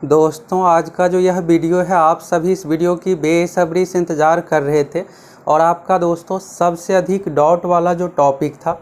दोस्तों आज का जो यह वीडियो है, आप सभी इस वीडियो की बेसब्री से इंतज़ार कर रहे थे और आपका दोस्तों सबसे अधिक डाउट वाला जो टॉपिक था,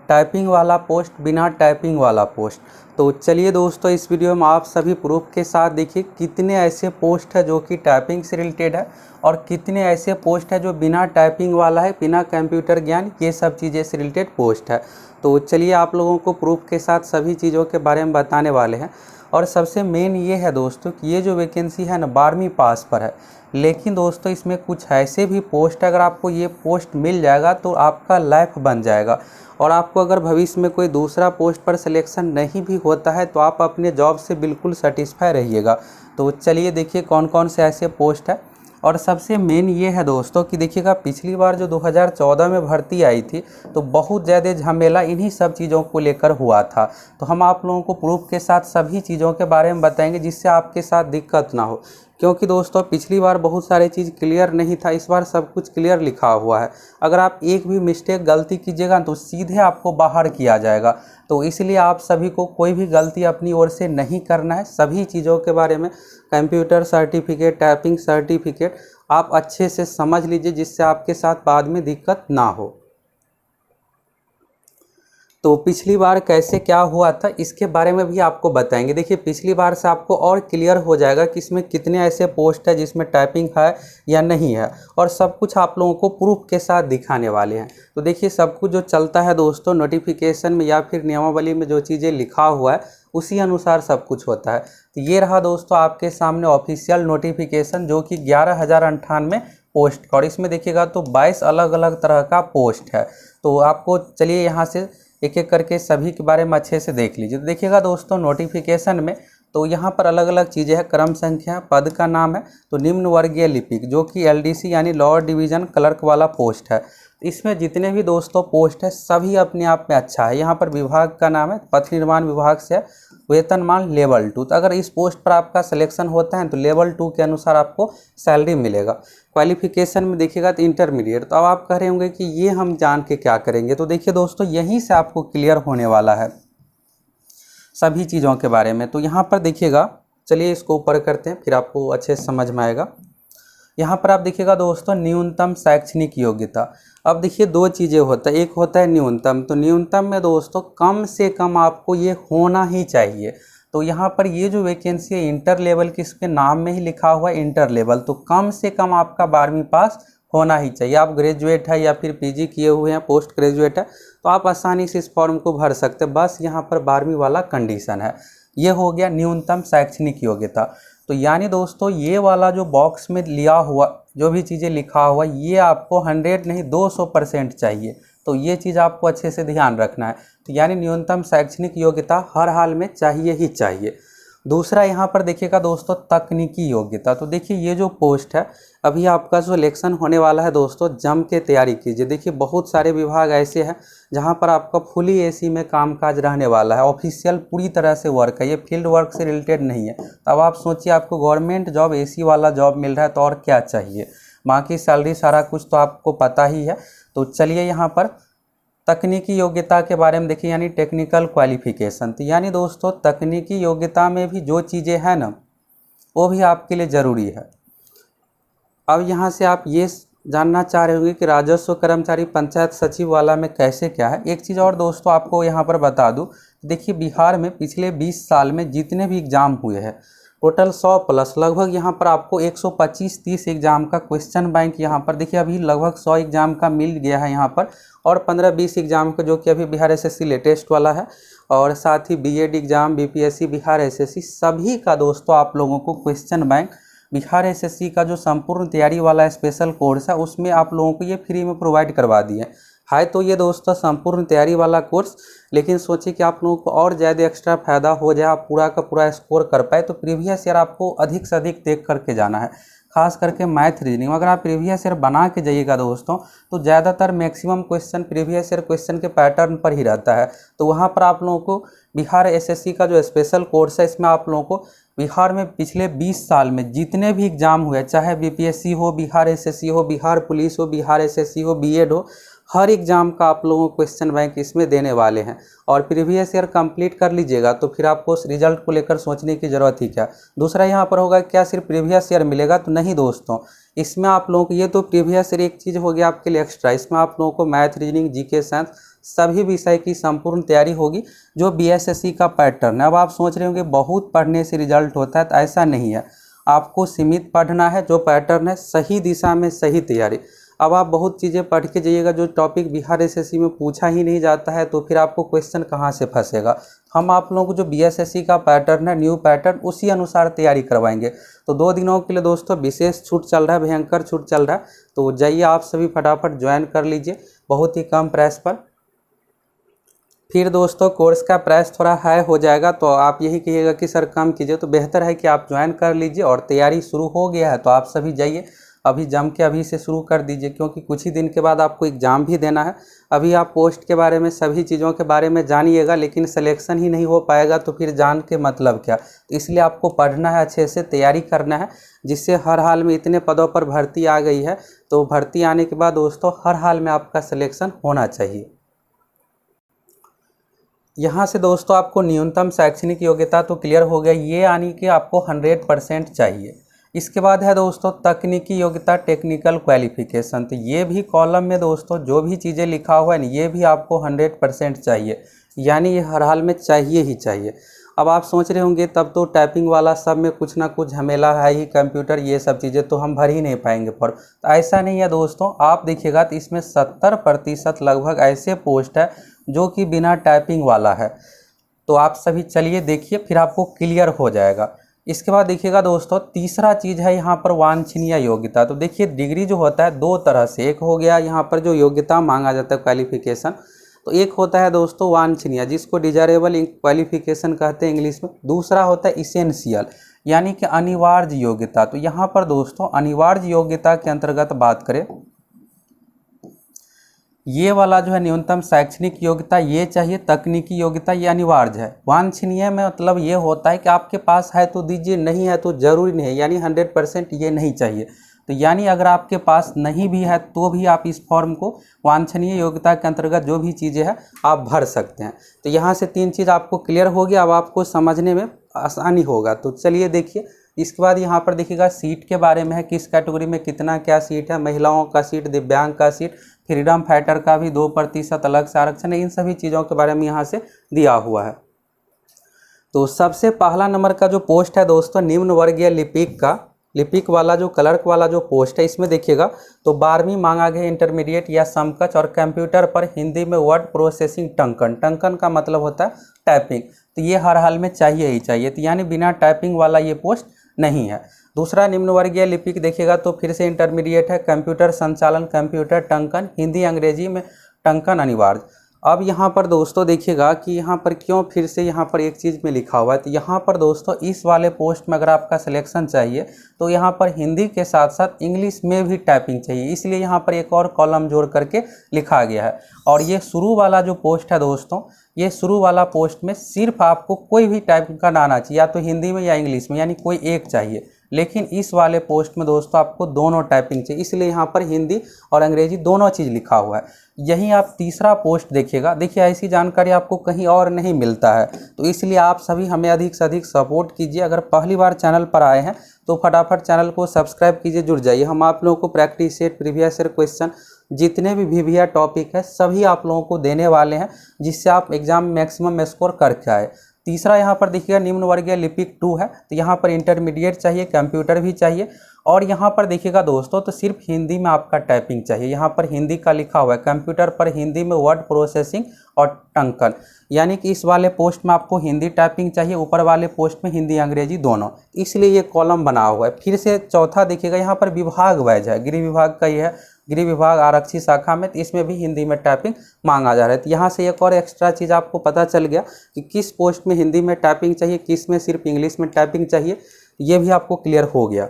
टाइपिंग वाला पोस्ट बिना टाइपिंग वाला पोस्ट। तो चलिए दोस्तों, इस वीडियो में आप सभी प्रूफ के साथ देखिए कितने ऐसे पोस्ट है जो कि टाइपिंग से रिलेटेड है और कितने ऐसे पोस्ट है जो बिना टाइपिंग वाला है, बिना कंप्यूटर ज्ञान ये सब चीज़ें से रिलेटेड पोस्ट है। तो चलिए आप लोगों को प्रूफ के साथ सभी चीज़ों के बारे में बताने वाले हैं। और सबसे मेन ये है दोस्तों कि ये जो वैकेंसी है ना 12वीं पास पर है, लेकिन दोस्तों इसमें कुछ ऐसे भी पोस्ट, अगर आपको ये पोस्ट मिल जाएगा तो आपका लाइफ बन जाएगा। और आपको अगर भविष्य में कोई दूसरा पोस्ट पर सिलेक्शन नहीं भी होता है तो आप अपने जॉब से बिल्कुल सेटिस्फाई रहिएगा। तो चलिए देखिए कौन कौन से ऐसे पोस्ट है। और सबसे मेन ये है दोस्तों कि देखिएगा, पिछली बार जो 2014 में भर्ती आई थी तो बहुत ज़्यादा झमेला इन्हीं सब चीज़ों को लेकर हुआ था। तो हम आप लोगों को प्रूफ के साथ सभी चीज़ों के बारे में बताएंगे जिससे आपके साथ दिक्कत ना हो, क्योंकि दोस्तों पिछली बार बहुत सारी चीज़ क्लियर नहीं था, इस बार सब कुछ क्लियर लिखा हुआ है। अगर आप एक भी मिस्टेक गलती कीजिएगा तो सीधे आपको बाहर किया जाएगा। तो इसलिए आप सभी को कोई भी गलती अपनी ओर से नहीं करना है। सभी चीज़ों के बारे में, कंप्यूटर सर्टिफिकेट, टाइपिंग सर्टिफिकेट, आप अच्छे से समझ लीजिए जिससे आपके साथ बाद में दिक्कत ना हो। तो पिछली बार कैसे क्या हुआ था इसके बारे में भी आपको बताएंगे। देखिए पिछली बार से आपको और क्लियर हो जाएगा कि इसमें कितने ऐसे पोस्ट है जिसमें टाइपिंग है या नहीं है, और सब कुछ आप लोगों को प्रूफ के साथ दिखाने वाले हैं। तो देखिए सब कुछ जो चलता है दोस्तों नोटिफिकेशन में या फिर नियमावली में जो चीज़ें लिखा हुआ है उसी अनुसार सब कुछ होता है। तो ये रहा दोस्तों आपके सामने ऑफिशियल नोटिफिकेशन जो कि 11,098 पोस्ट का, और इसमें देखिएगा तो 22 अलग अलग तरह का पोस्ट है। तो आपको चलिए यहाँ से एक एक करके सभी के बारे में अच्छे से देख लीजिए। तो देखिएगा दोस्तों नोटिफिकेशन में तो यहाँ पर अलग अलग चीज़ें हैं, क्रम संख्या, पद का नाम है तो निम्न वर्गीय लिपिक जो कि LDC यानी लोअर डिवीज़न क्लर्क वाला पोस्ट है। इसमें जितने भी दोस्तों पोस्ट है सभी अपने आप में अच्छा है। यहाँ पर विभाग का नाम है पथ निर्माण विभाग से, वेतनमान लेवल 2। तो अगर इस पोस्ट पर आपका सिलेक्शन होता है तो लेवल 2 के अनुसार आपको सैलरी मिलेगा। क्वालिफिकेशन में देखिएगा तो इंटरमीडिएट। तो अब आप कह रहे होंगे कि ये हम जान के क्या करेंगे, तो देखिए दोस्तों यहीं से आपको क्लियर होने वाला है सभी चीज़ों के बारे में। तो यहाँ पर देखिएगा, चलिए इसको ऊपर करते हैं फिर आपको अच्छे से समझ में आएगा। यहाँ पर आप देखिएगा दोस्तों न्यूनतम शैक्षणिक योग्यता। अब देखिए दो चीज़ें होता है, एक होता है न्यूनतम। तो न्यूनतम में दोस्तों कम से कम आपको ये होना ही चाहिए। तो यहाँ पर ये जो वैकेंसी है इंटर लेवल की, इसके नाम में ही लिखा हुआ है इंटर लेवल। तो कम से कम आपका 12वीं पास होना ही चाहिए। आप ग्रेजुएट है या फिर PG किए हुए हैं, पोस्ट ग्रेजुएट है, तो आप आसानी से इस फॉर्म को भर सकते हैं। बस यहाँ पर 12वीं वाला कंडीशन है। ये हो गया न्यूनतम शैक्षणिक योग्यता। तो यानी दोस्तों ये वाला जो बॉक्स में लिया हुआ जो भी चीज़ें लिखा हुआ ये आपको 100 नहीं 200% चाहिए। तो ये चीज़ आपको अच्छे से ध्यान रखना है। तो यानी न्यूनतम शैक्षणिक योग्यता हर हाल में चाहिए ही चाहिए। दूसरा यहाँ पर देखिएगा दोस्तों तकनीकी योग्यता। तो देखिए ये जो पोस्ट है अभी आपका जो इलेक्शन होने वाला है दोस्तों, जम के तैयारी कीजिए। देखिए बहुत सारे विभाग ऐसे हैं जहाँ पर आपका फुली AC में कामकाज रहने वाला है, ऑफिशियल पूरी तरह से वर्क है, ये फील्ड वर्क से रिलेटेड नहीं है। तो अब आप सोचिए आपको गवर्नमेंट जॉब AC वाला जॉब मिल रहा है तो और क्या चाहिए। बाकी सैलरी सारा कुछ तो आपको पता ही है। तो चलिए यहाँ पर तकनीकी योग्यता के बारे में देखिए, यानी टेक्निकल क्वालिफिकेशन। तो यानी दोस्तों तकनीकी योग्यता में भी जो चीज़ें हैं ना वो भी आपके लिए ज़रूरी है। अब यहाँ से आप ये जानना चाह रहे होंगे कि राजस्व कर्मचारी पंचायत सचिव वाला में कैसे क्या है। एक चीज़ और दोस्तों आपको यहाँ पर बता दूँ, देखिए बिहार में पिछले 20 साल में जितने भी एग्ज़ाम हुए हैं टोटल 100 प्लस लगभग यहाँ पर आपको 125-30 एग्ज़ाम का क्वेश्चन बैंक यहाँ पर देखिए अभी लगभग 100 एग्ज़ाम का मिल गया है यहाँ पर, और 15-20 एग्ज़ाम का जो कि अभी बिहार SSC लेटेस्ट वाला है, और साथ ही BED exam, BPSC, Bihar SSC सभी का दोस्तों आप लोगों को क्वेश्चन बैंक बिहार SSC का जो संपूर्ण तैयारी वाला स्पेशल कोर्स है उसमें आप लोगों को ये फ्री में प्रोवाइड करवा दिए है। तो ये दोस्तों संपूर्ण तैयारी वाला कोर्स, लेकिन सोचिए कि आप लोगों को और ज़्यादा एक्स्ट्रा फ़ायदा हो जाए, आप पूरा का पूरा स्कोर कर पाए, तो प्रीवियस ईयर आपको अधिक से अधिक देख करके जाना है, खास करके मैथ रीजनिंग। अगर आप प्रीवियस ईयर बना के जाइएगा दोस्तों तो ज़्यादातर maximum question previous year question के पैटर्न पर ही रहता है। तो वहाँ पर आप लोगों को बिहार SSC का जो स्पेशल कोर्स है इसमें आप लोगों को बिहार में पिछले 20 साल में जितने भी एग्ज़ाम हुए, चाहे BPSC हो, बिहार SSC हो, बिहार पुलिस हो, बिहार SSC हो, BED हो, हर एग्ज़ाम का आप लोगों को क्वेश्चन बैंक इसमें देने वाले हैं। और प्रीवियस ईयर कंप्लीट कर लीजिएगा तो फिर आपको उस रिजल्ट को लेकर सोचने की ज़रूरत ही क्या। दूसरा यहाँ पर होगा क्या सिर्फ प्रीवियस ईयर मिलेगा, तो नहीं दोस्तों, इसमें आप लोगों को ये तो प्रीवियस ईयर एक चीज़ हो गया आपके लिए एक्स्ट्रा, इसमें आप लोगों को मैथ, रीजनिंग, जीके, साइंस सभी विषय की संपूर्ण तैयारी होगी जो बीएसएससी का पैटर्न है। अब आप सोच रहे होंगे बहुत पढ़ने से रिजल्ट होता है, तो ऐसा नहीं है। आपको सीमित पढ़ना है, जो पैटर्न है सही दिशा में सही तैयारी। अब आप बहुत चीज़ें पढ़ के जाइएगा जो टॉपिक बिहार एसएससी में पूछा ही नहीं जाता है, तो फिर आपको क्वेश्चन कहाँ से फंसेगा। हम आप लोगों को जो बीएसएससी का पैटर्न है, न्यू पैटर्न, उसी अनुसार तैयारी करवाएंगे। तो 2 दिनों के लिए दोस्तों विशेष छूट चल रहा है, भयंकर छूट चल रहा है। तो जाइए आप सभी फटाफट ज्वाइन कर लीजिए बहुत ही कम प्राइस पर। फिर दोस्तों कोर्स का प्राइस थोड़ा हाई हो जाएगा, तो आप यही कहिएगा कि सर कम कीजिए, तो बेहतर है कि आप ज्वाइन कर लीजिए। और तैयारी शुरू हो गया है तो आप सभी जाइए अभी जम के अभी से शुरू कर दीजिए, क्योंकि कुछ ही दिन के बाद आपको एग्ज़ाम भी देना है। अभी आप पोस्ट के बारे में सभी चीज़ों के बारे में जानिएगा, लेकिन सिलेक्शन ही नहीं हो पाएगा तो फिर जान के मतलब क्या। तो इसलिए आपको पढ़ना है, अच्छे से तैयारी करना है, जिससे हर हाल में इतने पदों पर भर्ती आ गई है, तो भर्ती आने के बाद दोस्तों हर हाल में आपका सिलेक्शन होना चाहिए। यहाँ से दोस्तों आपको न्यूनतम शैक्षणिक योग्यता तो क्लियर हो गया, ये यानी कि आपको 100% चाहिए। इसके बाद है दोस्तों तकनीकी योग्यता, टेक्निकल क्वालिफिकेशन। तो ये भी कॉलम में दोस्तों जो भी चीज़ें लिखा हुआ है ना, ये भी आपको 100% चाहिए, यानी ये हर हाल में चाहिए ही चाहिए। अब आप सोच रहे होंगे तब तो टाइपिंग वाला सब में कुछ ना कुछ झमेला है ही, कंप्यूटर ये सब चीज़ें तो हम भर ही नहीं पाएंगे फॉर्म। तो ऐसा नहीं है दोस्तों, आप देखिएगा तो इसमें 70% लगभग ऐसे पोस्ट है जो कि बिना टाइपिंग वाला है। तो आप सभी चलिए देखिए, फिर आपको क्लियर हो जाएगा। इसके बाद देखिएगा दोस्तों तीसरा चीज़ है यहाँ पर वांछनीय योग्यता। तो देखिए डिग्री जो होता है 2 तरह से, एक हो गया यहाँ पर जो योग्यता मांगा जाता है क्वालिफिकेशन, तो एक होता है दोस्तों वांछनीय, जिसको डिजायरेबल क्वालिफिकेशन कहते हैं इंग्लिश में। दूसरा होता है इसेंशियल, यानी कि अनिवार्य योग्यता। तो यहाँ पर दोस्तों अनिवार्य योग्यता के अंतर्गत बात करें, ये वाला जो है न्यूनतम शैक्षणिक योग्यता ये चाहिए, तकनीकी योग्यता ये अनिवार्य है। वांछनीय में मतलब ये होता है कि आपके पास है तो दीजिए, नहीं है तो जरूरी नहीं है, यानी 100% ये नहीं चाहिए। तो यानी अगर आपके पास नहीं भी है तो भी आप इस फॉर्म को वांछनीय योग्यता के अंतर्गत जो भी चीज़ें हैं आप भर सकते हैं। तो यहाँ से 3 चीज़ आपको क्लियर हो गया, अब आपको समझने में आसानी होगा। तो चलिए देखिए, इसके बाद यहाँ पर देखिएगा सीट के बारे में है, किस कैटेगरी में कितना क्या सीट है, महिलाओं का सीट, दिव्यांग का सीट, फ्रीडम फाइटर का भी 2% अलग से आरक्षण है, इन सभी चीज़ों के बारे में यहाँ से दिया हुआ है। तो सबसे पहला नंबर का जो पोस्ट है दोस्तों निम्न वर्गीय लिपिक का, लिपिक वाला जो क्लर्क वाला जो पोस्ट है, इसमें देखिएगा तो 12वीं मांगा गया इंटरमीडिएट या समकक्ष और कंप्यूटर पर हिंदी में वर्ड प्रोसेसिंग टंकन, टंकन का मतलब होता है टाइपिंग, तो ये हर हाल में चाहिए ही चाहिए। तो यानी बिना टाइपिंग वाला ये पोस्ट नहीं है। दूसरा निम्न वर्गीय लिपिक देखिएगा तो फिर से इंटरमीडिएट है, कंप्यूटर संचालन, कंप्यूटर टंकन, हिंदी अंग्रेजी में टंकन अनिवार्य। अब यहाँ पर दोस्तों देखिएगा कि यहाँ पर क्यों फिर से यहाँ पर एक चीज़ में लिखा हुआ है। तो यहाँ पर दोस्तों इस वाले पोस्ट में अगर आपका सिलेक्शन चाहिए तो यहाँ पर हिंदी के साथ साथ इंग्लिश में भी टाइपिंग चाहिए, इसलिए यहाँ पर एक और कॉलम जोड़ करके लिखा गया है। और ये शुरू वाला जो पोस्ट है दोस्तों, ये शुरू वाला पोस्ट में सिर्फ आपको कोई भी टाइपिंग का आना चाहिए, या तो हिंदी में या इंग्लिश में, यानी कोई एक चाहिए। लेकिन इस वाले पोस्ट में दोस्तों आपको दोनों टाइपिंग चाहिए, इसलिए यहाँ पर हिंदी और अंग्रेजी दोनों चीज़ लिखा हुआ है। यहीं आप तीसरा पोस्ट देखिएगा, देखिए ऐसी जानकारी आपको कहीं और नहीं मिलता है, तो इसलिए आप सभी हमें अधिक से अधिक सपोर्ट कीजिए। अगर पहली बार चैनल पर आए हैं तो फटाफट चैनल को सब्सक्राइब कीजिए, जुड़ जाइए। हम आप लोगों को practice set, previous year question, जितने भी VVR टॉपिक है सभी आप लोगों को देने वाले हैं, जिससे आप एग्जाम में मैक्सिमम स्कोर करके आए। तीसरा यहाँ पर देखिएगा निम्न वर्गीय लिपिक 2 है, तो यहाँ पर इंटरमीडिएट चाहिए, कंप्यूटर भी चाहिए। और यहाँ पर देखिएगा दोस्तों तो सिर्फ हिंदी में आपका टाइपिंग चाहिए, यहाँ पर हिंदी का लिखा हुआ है, कंप्यूटर पर हिंदी में वर्ड प्रोसेसिंग और टंकन, यानी कि इस वाले पोस्ट में आपको हिंदी टाइपिंग चाहिए, ऊपर वाले पोस्ट में हिंदी अंग्रेजी दोनों, इसलिए ये कॉलम बना हुआ है। फिर से चौथा देखिएगा यहाँ पर विभाग वाइज है, गृह विभाग का ये है, गृह विभाग आरक्षी शाखा में, तो इसमें भी हिंदी में टाइपिंग मांगा जा रहा है। तो यहाँ से एक और एक्स्ट्रा चीज़ आपको पता चल गया कि किस पोस्ट में हिंदी में टाइपिंग चाहिए, किस में सिर्फ इंग्लिश में टाइपिंग चाहिए, ये भी आपको क्लियर हो गया।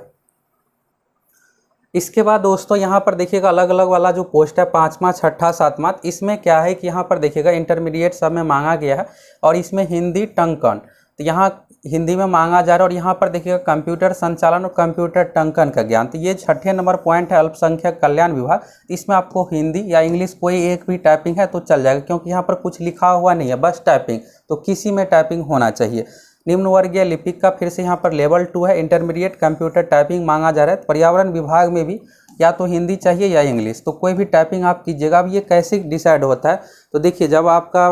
इसके बाद दोस्तों यहाँ पर देखिएगा अलग अलग वाला जो पोस्ट है 5वां, 6ठा, 7वां, इसमें क्या है कि यहाँ पर देखिएगा इंटरमीडिएट सब में मांगा गया है और इसमें हिंदी टंकन, तो यहाँ हिंदी में मांगा जा रहा है। और यहाँ पर देखिएगा कंप्यूटर संचालन और कंप्यूटर टंकन का ज्ञान, तो ये 6ठे नंबर पॉइंट है अल्पसंख्यक कल्याण विभाग। इसमें आपको हिंदी या इंग्लिश कोई एक भी टाइपिंग है तो चल जाएगा, क्योंकि यहाँ पर कुछ लिखा हुआ नहीं है, बस टाइपिंग, तो किसी में टाइपिंग होना चाहिए। निम्न वर्गीय लिपिक का फिर से यहाँ पर लेवल 2 है, इंटरमीडिएट कंप्यूटर टाइपिंग मांगा जा रहा है। पर्यावरण विभाग में भी या तो हिंदी चाहिए या इंग्लिश, तो कोई भी टाइपिंग आप कीजिएगा। अब ये कैसे डिसाइड होता है, तो देखिए जब आपका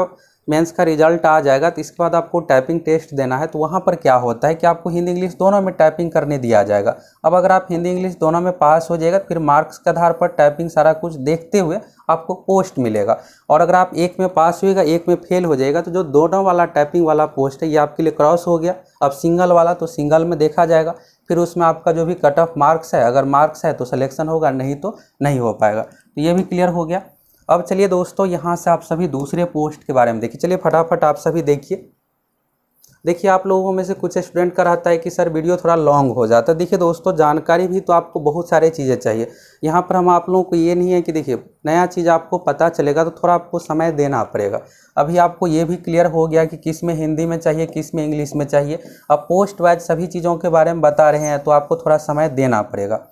मेंस का रिजल्ट आ जाएगा तो इसके बाद आपको टाइपिंग टेस्ट देना है, तो वहाँ पर क्या होता है कि आपको हिंदी इंग्लिश दोनों में टाइपिंग करने दिया जाएगा। अब अगर आप हिंदी इंग्लिश दोनों में पास हो जाएगा तो फिर मार्क्स के आधार पर टाइपिंग सारा कुछ देखते हुए आपको पोस्ट मिलेगा। और अगर आप एक में पास होएगा एक में फेल हो जाएगा तो जो दोनों वाला टाइपिंग वाला पोस्ट है ये आपके लिए क्रॉस हो गया। अब सिंगल वाला तो सिंगल में देखा जाएगा, फिर उसमें आपका जो भी कट ऑफ मार्क्स है, अगर मार्क्स है तो सिलेक्शन होगा, नहीं तो नहीं हो पाएगा। तो ये भी क्लियर हो गया। अब चलिए दोस्तों यहाँ से आप सभी दूसरे पोस्ट के बारे में देखिए। चलिए फटाफट आप सभी देखिए आप लोगों में से कुछ स्टूडेंट का रहता है कि सर वीडियो थोड़ा लॉन्ग हो जाता है। देखिए दोस्तों जानकारी भी तो आपको बहुत सारी चीज़ें चाहिए। यहाँ पर हम आप लोगों को ये नहीं है कि देखिए नया चीज़ आपको पता चलेगा तो थोड़ा आपको समय देना पड़ेगा। अभी आपको ये भी क्लियर हो गया कि किस में हिंदी में चाहिए, किस में इंग्लिश में चाहिए। अब पोस्ट वाइज सभी चीज़ों के बारे में बता रहे हैं तो आपको थोड़ा समय देना पड़ेगा।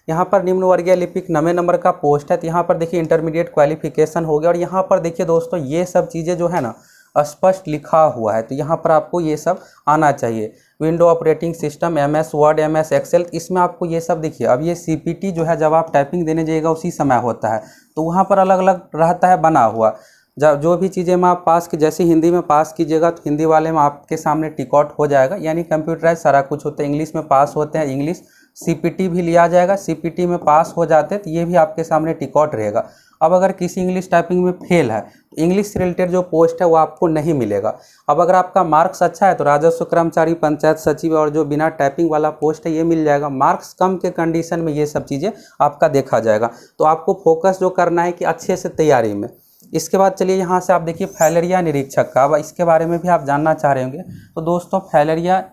यहाँ पर निम्न वर्गीय लिपिक 9वें नंबर का पोस्ट है, तो यहाँ पर देखिए इंटरमीडिएट क्वालिफिकेशन हो गया। और यहाँ पर देखिए दोस्तों ये सब चीज़ें जो है ना स्पष्ट लिखा हुआ है, तो यहाँ पर आपको ये सब आना चाहिए। Window operating system, MS Word, MS Excel, इसमें आपको ये सब देखिए। अब ये CPT जो है जब आप टाइपिंग देने जाइएगा उसी समय होता है, तो वहाँ पर अलग अलग रहता है बना हुआ। जब जो भी चीज़ें में आप पास की, जैसे हिंदी में पास कीजिएगा तो हिंदी वाले में आपके सामने टिक आउट हो जाएगा, यानी कंप्यूटराइज सारा कुछ होता है। इंग्लिश में पास होते हैं इंग्लिश, CPT भी लिया जाएगा, CPT में पास हो जाते तो ये भी आपके सामने टिक आउट रहेगा। अब अगर किसी इंग्लिश टाइपिंग में फेल है तो इंग्लिश से रिलेटेड जो पोस्ट है वो आपको नहीं मिलेगा। अब अगर आपका मार्क्स अच्छा है तो राजस्व कर्मचारी, पंचायत सचिव और जो बिना टाइपिंग वाला पोस्ट है ये मिल जाएगा। मार्क्स कम के कंडीशन में ये सब चीज़ें आपका देखा जाएगा। तो आपको फोकस जो करना है कि अच्छे से तैयारी में। इसके बाद चलिए यहाँ से आप देखिए फैलेरिया निरीक्षक का, अब इसके बारे में भी आप जानना चाह रहे होंगे। तो दोस्तों फैलेरिया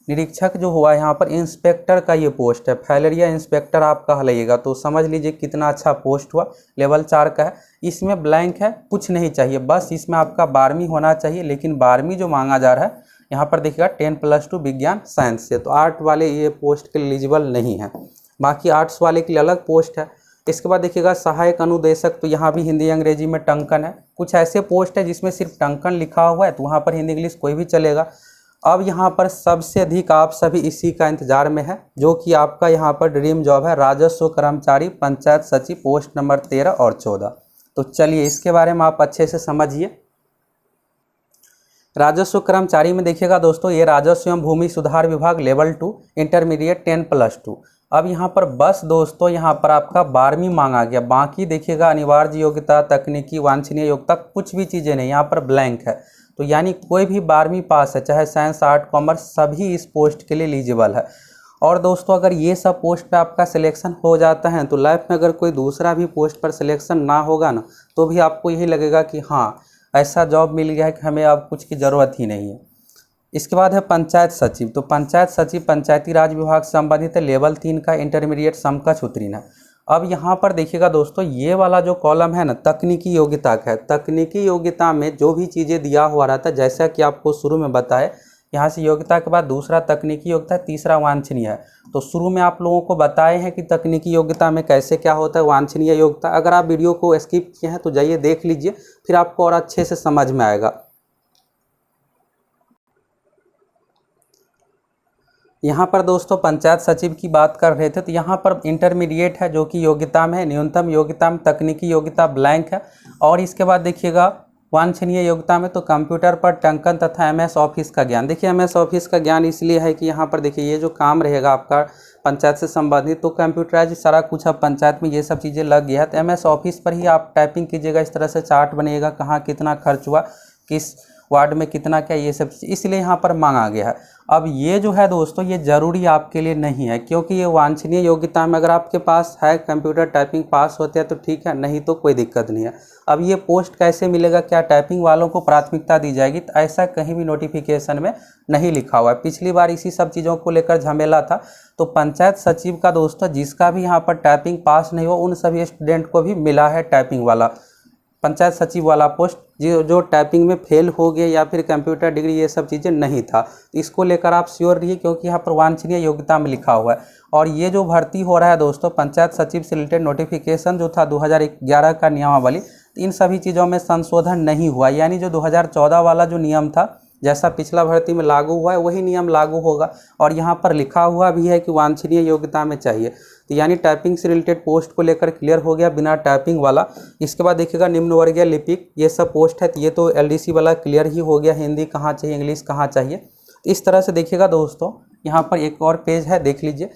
निरीक्षक जो हुआ यहाँ पर इंस्पेक्टर का ये पोस्ट है, फैलेरिया इंस्पेक्टर आपका हलाइएगा, तो समझ लीजिए कितना अच्छा पोस्ट हुआ। लेवल 4 का है, इसमें ब्लैंक है, कुछ नहीं चाहिए, बस इसमें आपका 12वीं होना चाहिए। लेकिन 12वीं जो मांगा जा रहा है यहाँ पर देखिएगा 10+2 विज्ञान साइंस से, तो आर्ट वाले ये पोस्ट के लिए एलिजिबल नहीं है, बाकी आर्ट्स वाले के लिए अलग पोस्ट है। इसके बाद देखिएगा सहायक अनुदेशक, तो यहाँ भी हिंदी अंग्रेजी में टंकन है। कुछ ऐसे पोस्ट है जिसमें सिर्फ टंकन लिखा हुआ है तो वहाँ पर हिंदी इंग्लिश कोई भी चलेगा। अब यहाँ पर सबसे अधिक आप सभी इसी का इंतजार में है, जो कि आपका यहाँ पर ड्रीम जॉब है, राजस्व कर्मचारी, पंचायत सचिव, पोस्ट नंबर 13 और 14। तो चलिए इसके बारे में आप अच्छे से समझिए। राजस्व कर्मचारी में देखिएगा दोस्तों ये राजस्व एवं भूमि सुधार विभाग लेवल 2 इंटरमीडिएट 10+2। अब यहाँ पर बस दोस्तों यहाँ पर आपका 12वीं मांगा गया, बाकी देखिएगा अनिवार्य योग्यता, तकनीकी वांछनीय योग्यता कुछ भी चीज़ें नहीं, यहाँ पर ब्लैंक है। तो यानी कोई भी 12वीं पास है, चाहे साइंस, आर्ट, कॉमर्स, सभी इस पोस्ट के लिए एलिजिबल है। और दोस्तों अगर ये सब पोस्ट पे आपका सिलेक्शन हो जाता है तो लाइफ में अगर कोई दूसरा भी पोस्ट पर सिलेक्शन ना होगा ना तो भी आपको यही लगेगा कि हाँ ऐसा जॉब मिल गया है कि हमें अब कुछ की ज़रूरत ही नहीं है। इसके बाद है पंचायत सचिव, तो पंचायत सचिव पंचायती राज विभाग से संबंधित है, लेवल 3 का इंटरमीडिएट समकक्ष उत्तीर्ण है। अब यहाँ पर देखिएगा दोस्तों ये वाला जो कॉलम है ना तकनीकी योग्यता का है। तकनीकी योग्यता में जो भी चीज़ें दिया हुआ रहता है, जैसा कि आपको शुरू में बताए, यहाँ से योग्यता के बाद दूसरा तकनीकी योग्यता, तीसरा वांछनीय है। तो शुरू में आप लोगों को बताए हैं कि तकनीकी योग्यता में कैसे क्या होता है, वांछनीय योग्यता। अगर आप वीडियो को स्किप किए हैं तो जाइए देख लीजिए, फिर आपको और अच्छे से समझ में आएगा। यहाँ पर दोस्तों पंचायत सचिव की बात कर रहे थे, तो यहाँ पर इंटरमीडिएट है जो कि योग्यता में है, न्यूनतम योग्यता में तकनीकी योग्यता ब्लैंक है। और इसके बाद देखिएगा वांछनीय योग्यता में तो कंप्यूटर पर टंकन तथा MS ऑफिस का ज्ञान। देखिए MS ऑफिस का ज्ञान इसलिए है कि यहाँ पर देखिए ये जो काम रहेगा आपका पंचायत से संबंधित, तो कंप्यूटराइज सारा कुछ अब पंचायत में ये सब चीज़ें लग गया है, तो MS ऑफिस पर ही आप टाइपिंग कीजिएगा। इस तरह से चार्ट बनेगा, कहाँ कितना खर्च हुआ, किस वार्ड में कितना क्या, ये सब इसलिए यहाँ पर मांगा गया है। अब ये जो है दोस्तों ये ज़रूरी आपके लिए नहीं है, क्योंकि ये वांछनीय योग्यता में अगर आपके पास है कंप्यूटर टाइपिंग पास होते हैं तो ठीक है, नहीं तो कोई दिक्कत नहीं है। अब ये पोस्ट कैसे मिलेगा, क्या टाइपिंग वालों को प्राथमिकता दी जाएगी, तो ऐसा कहीं भी नोटिफिकेशन में नहीं लिखा हुआ है। पिछली बार इसी सब चीज़ों को लेकर झमेला था। तो पंचायत सचिव का दोस्तों जिसका भी यहाँ पर टाइपिंग पास नहीं हुआ उन सभी स्टूडेंट को भी मिला है टाइपिंग वाला पंचायत सचिव वाला पोस्ट जो टाइपिंग में फेल हो गए या फिर कंप्यूटर डिग्री ये सब चीज़ें नहीं था, इसको लेकर आप श्योर रहिए, क्योंकि यहाँ पर वांछनीय योग्यता में लिखा हुआ है। और ये जो भर्ती हो रहा है दोस्तों, पंचायत सचिव से रिलेटेड नोटिफिकेशन जो था 2011 का नियमावली, इन सभी चीज़ों में संशोधन नहीं हुआ, यानी जो 2014 वाला जो नियम था, जैसा पिछला भर्ती में लागू हुआ है वही नियम लागू होगा। और यहाँ पर लिखा हुआ भी है कि वांछनीय योग्यता में चाहिए, तो यानी टाइपिंग से रिलेटेड पोस्ट को लेकर क्लियर हो गया बिना टाइपिंग वाला। इसके बाद देखिएगा निम्न वर्गीय लिपिक, ये सब पोस्ट है, तो ये तो एलडीसी वाला क्लियर ही हो गया, हिंदी कहाँ चाहिए, इंग्लिश कहाँ चाहिए। इस तरह से देखिएगा दोस्तों, यहाँ पर एक और पेज है, देख लीजिए।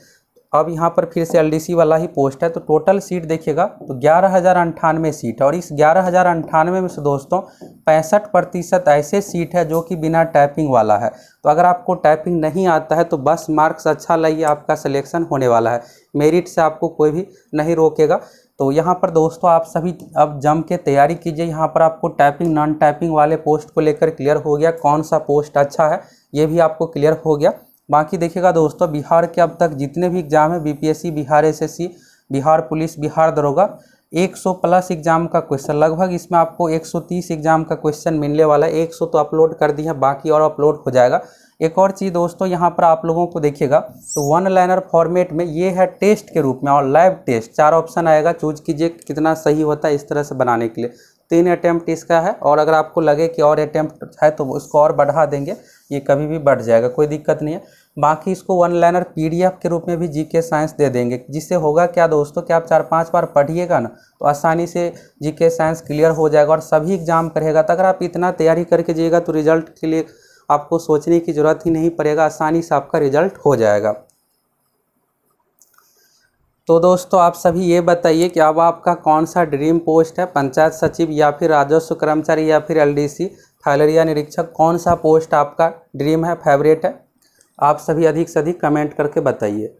अब यहाँ पर फिर से एलडीसी वाला ही पोस्ट है, तो टोटल सीट देखिएगा तो 11,098 सीट है। और इस 11,098 में से दोस्तों 65% ऐसे सीट है जो कि बिना टाइपिंग वाला है। तो अगर आपको टाइपिंग नहीं आता है तो बस मार्क्स अच्छा लाइए, आपका सिलेक्शन होने वाला है, मेरिट से आपको कोई भी नहीं रोकेगा। तो यहाँ पर दोस्तों आप सभी अब जम के तैयारी कीजिए। यहाँ पर आपको टाइपिंग नॉन टाइपिंग वाले पोस्ट को लेकर क्लियर हो गया, कौन सा पोस्ट अच्छा है ये भी आपको क्लियर हो गया। बाकी देखिएगा दोस्तों, बिहार के अब तक जितने भी एग्जाम है, BPSC, Bihar SSC, Bihar police, Bihar दरोगा, 100+ एग्जाम का क्वेश्चन, लगभग इसमें आपको 130 एग्जाम का क्वेश्चन मिलने वाला है। 100 तो अपलोड कर दी है, बाकी और अपलोड हो जाएगा। एक और चीज़ दोस्तों, यहाँ पर आप लोगों को देखिएगा तो 1 लाइनर फॉर्मेट में ये है टेस्ट के रूप में, और लाइव टेस्ट 4 ऑप्शन आएगा, चूज कीजिए कितना सही होता है इस तरह से बनाने के लिए। 3 अटैम्प्ट इसका है, और अगर आपको लगे कि और अटैम्प्ट है तो उसको और बढ़ा देंगे, ये कभी भी बढ़ जाएगा, कोई दिक्कत नहीं है। बाकी इसको 1 लाइनर पीडीएफ के रूप में भी जीके साइंस दे देंगे, जिससे होगा क्या दोस्तों कि आप 4-5 बार पढ़िएगा ना तो आसानी से जीके साइंस क्लियर हो जाएगा और सभी एग्जाम करेगा। तो अगर आप इतना तैयारी करके जाइएगा तो रिजल्ट के लिए आपको सोचने की ज़रूरत ही नहीं पड़ेगा, आसानी से आपका रिजल्ट हो जाएगा। तो दोस्तों आप सभी ये बताइए कि अब आपका कौन सा ड्रीम पोस्ट है, पंचायत सचिव या फिर राजस्व कर्मचारी या फिर एलडीसी फाइलरिया निरीक्षक, कौन सा पोस्ट आपका ड्रीम है, फेवरेट है? आप सभी अधिक से अधिक कमेंट करके बताइए।